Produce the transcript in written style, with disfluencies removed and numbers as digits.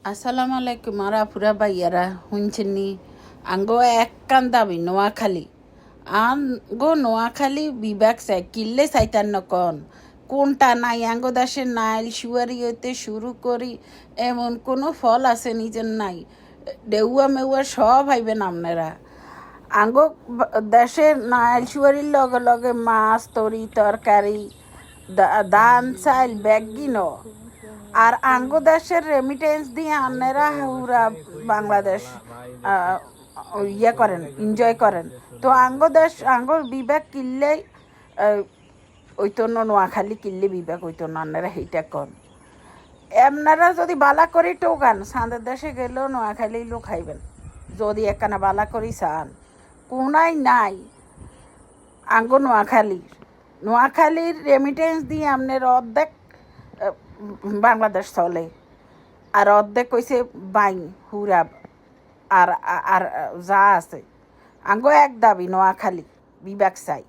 আসসালামু আলাইকুম আর আপুরা ভাইয়ারা শুনছেননি আঙ্গো এক কান দাবি নোয়াখালী আঙ্গো নোয়াখালী বিভাগ চাই কিল্লে চাইতান নকন কোনটা নাই আঙ্গো দেশের নাইল শুয়ারি হইতে শুরু করি এমন কোনো ফল আছে নিজের নাই ডেউয়া মেউয়া সব হাইবেন আপনারা আঙ্গো দেশের নাইল শুয়ারির লগে লগে মাছ তরি তরকারি ধান চাইল ব্যাগিন আর আঙ্গো দেশের রেমিটেন্স দিয়ে আন্নেরা পুরা বাংলাদেশ আহ, ইয়ে করেন এনজয় করেন তো আঙ্গো দেশ আঙ্গো বিবেক কিনলেই ওইতো নোয়াখালী কিনলে বিবেক ওইতো আন্নেরা সেইটা কন আপনারা যদি বালা করি টোকান সাঁদের দেশে গেলেও নোয়াখালী লোক খাইবেন যদি একখানা বালা করি চান কোনাই নাই আঙ্গো নোয়াখালীর রেমিটেন্স দিয়ে আপনার অর্ধেক বাংলাদেশ চলে আর অর্ধেক কইছে বাইন হুরা আর আর যা আছে আঙ্গো এক দাবি নোয়াখালী বিভাগ চাই